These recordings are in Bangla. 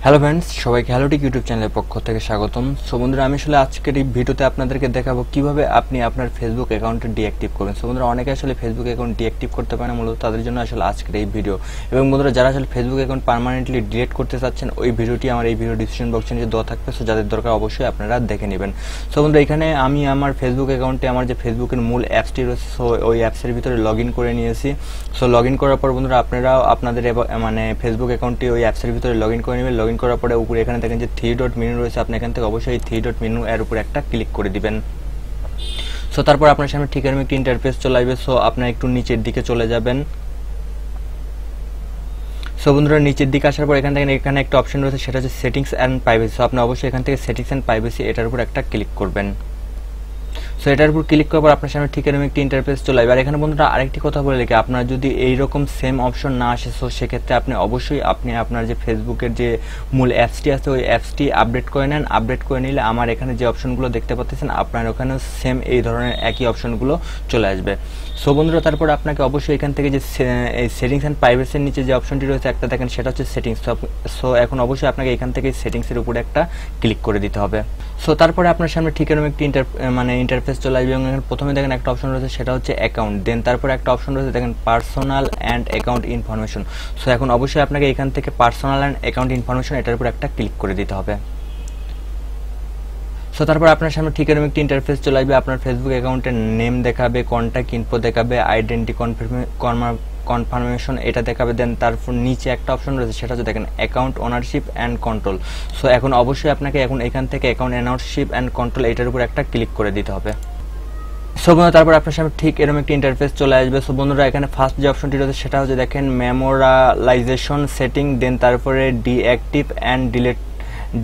হ্যালো ফ্রেন্ডস, সবাইকে হ্যালোটিক ইউটিউব চ্যানেলের পক্ষ থেকে স্বাগতম। সো বন্ধুরা, আমি আসলে আজকের এই ভিডিওতে আপনাদেরকে দেখাবো কিভাবে আপনি আপনার ফেসবুক অ্যাকাউন্টে ডিঅ্যাক্টিভ করবেন। সো বন্ধুরা, অনেকে আসলে ফেসবুক অ্যাকাউন্ট ডিঅ্যাক্টিভ করতে পারে না, মূলত তাদের জন্য আসলে আজকের এই ভিডিও। এবং বন্ধুরা, যারা আসলে ফেসবুক অ্যাকাউন্ট পার্মানেন্টলি ডিলিট করতে চাচ্ছেন, ওই ভিডিওটি আমার এই ভিডিও ডিসক্রিপশন বক্সে নিচে দেওয়া থাকবে। সো যাদের দরকার অবশ্যই আপনারা দেখে নেবেন। সো বন্ধুরা, এখানে আমি আমার ফেসবুক অ্যাকাউন্টে আমার যে ফেসবুকের মূল অ্যাপসটি রয়েছে, সো ওই অ্যাপসের ভিতরে লগ ইন করে নিয়েছি। সো লগ ইন করার পর বন্ধুরা, আপনারাও আপনাদের মানে ফেসবুক অ্যাকাউন্টটি ওই অ্যাপসের ভিতরে লগ ইন করে নেবেন। লগ ইন করার পরে উপরে এখানে দেখেন যে 3 ডট মেনু রয়েছে, আপনি এখান থেকে অবশ্যই 3 ডট মেনু এর উপর একটা ক্লিক করে দিবেন। সো তারপর আপনার সামনে ঠিক এরকম একটি ইন্টারফেস চলে আসবে। সো আপনার একটু নিচের দিকে চলে যাবেন। সো বন্ধুরা, নিচের দিকে আসার পর এখানে একটা অপশন রয়েছে, সেটা হচ্ছে সেটিংস অ্যান্ড প্রাইভেসি। সো আপনি অবশ্যই এখান থেকে সেটিংস অ্যান্ড প্রাইভেসি এটার উপর একটা ক্লিক করবেন। সো এটার উপর ক্লিক করার পর আপনার সামনে ঠিক এরকম একটি ইন্টারফেস চলে আসবে। আর এখানে বন্ধুরা আরেকটি কথা বলে রাখি, আপনার যদি এইরকম সেম অপশন না আসে, সো সেক্ষেত্রে আপনি অবশ্যই আপনার যে ফেসবুকের যে মূল অ্যাপসটি আছে, ওই অ্যাপসটি আপডেট করে নেন। আপডেট করে নিলে আমার এখানে যে অপশনগুলো দেখতে পাচ্ছেন, আপনার ওখানেও সেম এই ধরনের একই অপশনগুলো চলে আসবে। সো বন্ধুরা, তারপর আপনাকে অবশ্যই এখান থেকে যে এই সেটিংস অ্যান্ড প্রাইভেসির নিচে যে অপশনটি রয়েছে একটা দেখেন, সেটা হচ্ছে সেটিংস। সো এখন অবশ্যই আপনাকে এখান থেকে সেটিংসের উপরে একটা ক্লিক করে দিতে হবে। সো তারপরে আপনার সামনে ঠিক এরকম একটি ইন্টারফেস চলে আসবে এবং প্রথমে দেখেন একটা অপশন রয়েছে, সেটা হচ্ছে অ্যাকাউন্ট। দেন তারপরে একটা অপশন রয়েছে দেখেন personal and account information. So এখন অবশ্যই আপনাকে এখান থেকে পার্সোনাল অ্যান্ড অ্যাকাউন্ট ইনফরমেশন এটার উপর একটা ক্লিক করে দিতে হবে। সো তারপর আপনার সামনে ঠিক এরকম একটি ইন্টারফেস চলে আসবে। আপনার ফেসবুক অ্যাকাউন্টের নেম দেখাবে, কন্ট্যাক্ট ইনফো দেখাবে, আইডেন্টি কনফার্মেশন এটা দেখাবে। দেন তারপর নিচে একটা অপশন রয়েছে, সেটা হচ্ছে দেখেন account ownership and control. So এখন অবশ্যই আপনাকে এখান থেকে অ্যাকাউন্ট ওনারশিপ অ্যান্ড কন্ট্রোল এটার উপর একটা ক্লিক করে দিতে হবে। সো বন্ধুরা, তারপর আপনার সামনে ঠিক এরকম একটি ইন্টারফেস চলে আসবে। সো বন্ধুরা, এখানে ফার্স্ট যে অপশনটি রয়েছে, সেটা হচ্ছে দেখেন মেমোরালাইজেশন সেটিং। দেন তারপরে ডিঅ্যাক্টিভ অ্যান্ড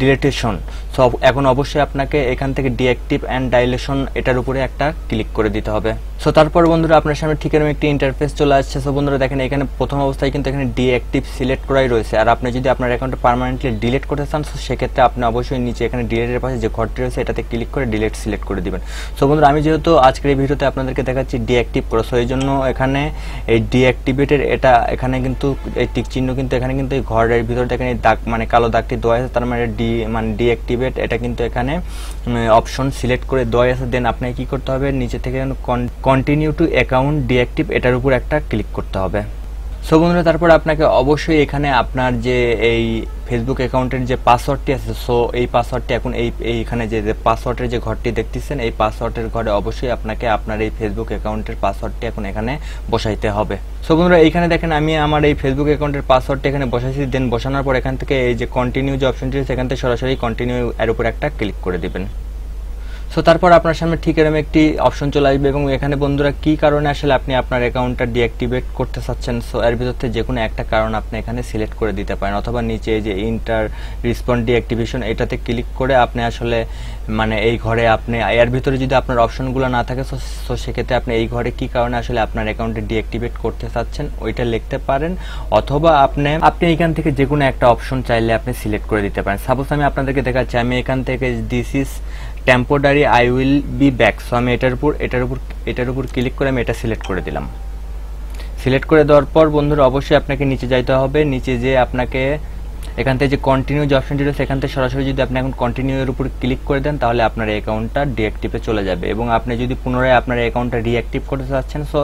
ডিলেটেশন। সো এখন অবশ্যই আপনাকে এখান থেকে ডিঅ্যাক্টিভ অ্যান্ড ডাইলেশন এটার উপরে একটা ক্লিক করে দিতে হবে। সো তারপর বন্ধুরা, আপনার সামনে ঠিক এরকম একটি ইন্টারফেস চলে আসছে। সো বন্ধুরা, দেখেন এখানে প্রথম অবস্থায় কিন্তু এখানে ডিঅ্যাক্টিভ সিলেক্ট করাই রয়েছে। আর আপনি যদি আপনার অ্যাকাউন্টে পার্মানেন্টলি ডিলিট করতে চান, সো সেক্ষেত্রে আপনি অবশ্যই নিচে এখানে ডিলিটের পাশে যে ঘরটি রয়েছে, এটাতে ক্লিক করে ডিলিট সিলেক্ট করে দিবেন। সো বন্ধুরা, আমি যেহেতু আজকের এই ভিডিওতে আপনাদেরকে দেখাচ্ছি ডিঅ্যাক্টিভ করে, সো এই জন্য এখানে এই ডিঅ্যাক্টিভেটের এখানে কিন্তু এই টিক চিহ্ন কিন্তু এখানে কিন্তু এই ঘরের ভিতরে দেখেন এই দাগ মানে কালো দাগটি দেওয়া আছে, তার মানে ডিঅ্যাক্টিভেট এটা কিন্তু এখানে অপশন সিলেক্ট করে দেওয়া আছে। দেন আপনাকে কি করতে হবে, নিচে থেকে কন্টিনিউ টু অ্যাকাউন্ট ডিঅ্যাক্টিভ এটার উপর একটা ক্লিক করতে হবে। সো বন্ধুরা, তারপর আপনাকে অবশ্যই এখানে আপনার যে এই ফেসবুক অ্যাকাউন্টের যে পাসওয়ার্ডটি আছে, সো এই পাসওয়ার্ডটি এখন এইখানে যে পাসওয়ার্ডের যে ঘরটি দেখতেছেন, এই পাসওয়ার্ডের ঘরে অবশ্যই আপনাকে আপনার এই ফেসবুক অ্যাকাউন্টের পাসওয়ার্ডটি এখন এখানে বসাইতে হবে। সো বন্ধুরা, এইখানে দেখেন আমি আমার এই ফেসবুক অ্যাকাউন্টের পাসওয়ার্ডটি এখানে বসাইছি। দেন বসানোর পর এখান থেকে এই যে কন্টিনিউ যে অপশনটি আছে, এখান থেকে সরাসরি কন্টিনিউ এর উপর একটা ক্লিক করে দিবেন। সো তারপর আপনার সামনে ঠিক এরকম একটি অপশন চলে আসবে এবং এখানে বন্ধুরা কি কারণে আসলে আপনি আপনার অ্যাকাউন্টটা ডিঅ্যাক্টিভেট করতে চাচ্ছেন, সো এর ভিতর থেকে যে কোনো একটা কারণ আপনি এখানে সিলেক্ট করে দিতে পারেন, অথবা নিচে এই যে ইন্টার রিসপন্ড ডিঅ্যাক্টিভেশন এটাতে ক্লিক করে আপনি আসলে মানে এই ঘরে আপনি এর ভিতরে যদি আপনার অপশনগুলো না থাকে, সো সেক্ষেত্রে আপনি এই ঘরে কি কারণে আসলে আপনার অ্যাকাউন্টে ডিঅ্যাক্টিভেট করতে চাচ্ছেন ওইটা লিখতে পারেন, অথবা আপনি এখান থেকে যে কোনো একটা অপশন চাইলে আপনি সিলেক্ট করে দিতে পারেন। সাপোজ আমি আপনাদেরকে দেখাচ্ছি, আমি এখান থেকে this is temporary I will be back. So আমি এটার উপর ক্লিক করে আমি এটা সিলেক্ট করে দিলাম। সিলেক্ট করে দেওয়ার পর বন্ধুরা, অবশ্যই আপনাকে নিচে যাইতে হবে। নিচে যে আপনাকে এখান থেকে যে কন্টিনিউ যে অপশনটি রয়েছে, এখান থেকে সরাসরি যদি আপনি এখন কন্টিনিউ এর উপর ক্লিক করে দেন, তাহলে আপনার অ্যাকাউন্টটা ডিঅ্যাক্টিভে চলে যাবে। এবং আপনি যদি পুনরায় আপনার অ্যাকাউন্টটা রিঅ্যাক্টিভ করতে চাচ্ছেন, সো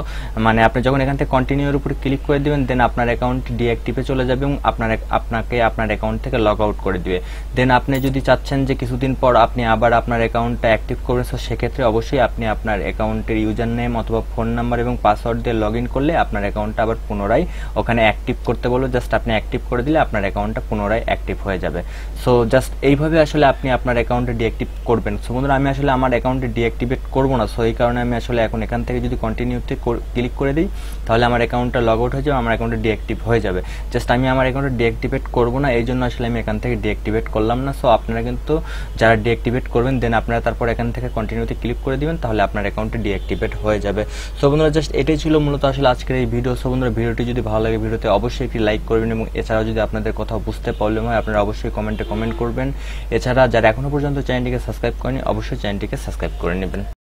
মানে আপনি যখন এখান থেকে কন্টিনিউ এর উপর ক্লিক করে দিবেন, দেন আপনার অ্যাকাউন্ট ডিঅ্যাক্টিভে চলে যাবে এবং আপনাকে আপনার অ্যাকাউন্ট থেকে লগ আউট করে দিবে। দেন আপনি যদি চাচ্ছেন যে কিছুদিন পর আপনি আবার আপনার অ্যাকাউন্টটা অ্যাক্টিভ করবেন, সো সেক্ষেত্রে অবশ্যই আপনি আপনার অ্যাকাউন্টের ইউজার নেম অথবা ফোন নাম্বার এবং পাসওয়ার্ড দিয়ে লগ ইন করলে আপনার অ্যাকাউন্টটা আবার পুনরায় ওখানে অ্যাক্টিভ করতে বলবো। জাস্ট আপনি অ্যাক্টিভ করে দিলে আপনার অ্যাকাউন্টটা পুনরায় অ্যাক্টিভ হয়ে যাবে। সো জাস্ট এইভাবে আসলে আপনি আপনার অ্যাকাউন্টে ডিঅ্যাক্টিভ করবেন। সো বন্ধুরা, আমি আসলে আমার অ্যাকাউন্টে ডিঅ্যাক্টিভেট করবো না, সো এই কারণে আমি আসলে এখন এখান থেকে যদি কন্টিনিউতে ক্লিক করে দিই, তাহলে আমার অ্যাকাউন্টটা লগ আউট হয়ে যাবে, আমার অ্যাকাউন্টে ডিঅ্যাক্টিভ হয়ে যাবে। জাস্ট আমি আমার অ্যাকাউন্টে ডিঅ্যাক্টিভেট করবো না, এই জন্য আসলে আমি এখান থেকে ডিঅ্যাক্টিভেট করলাম না। সো আপনারা কিন্তু যারা ডিঅ্যাক্টিভেট করবেন, দেন আপনারা তারপর এখান থেকে কন্টিনিউতে ক্লিক করে দিবেন, তাহলে আপনার অ্যাকাউন্টে ডিঅ্যাক্টিভেট হয়ে যাবে। সো বন্ধুরা, জাস্ট এটাই ছিল মূলত আসলে আজকের এই ভিডিও। সো বন্ধুরা, ভিডিওটি যদি ভালো লাগে, ভিডিওতে অবশ্যই একটি লাইক করবেন এবং এছাড়াও যদি আপনাদের কোথাও বুঝতে প্রবলেম হয়, আপনারা অবশ্যই কমেন্ট করবেন। এছাড়া যারা এখনো পর্যন্ত চ্যানেলটিকে সাবস্ক্রাইব করেনি, অবশ্যই চ্যানেলটিকে সাবস্ক্রাইব করে নেবেন।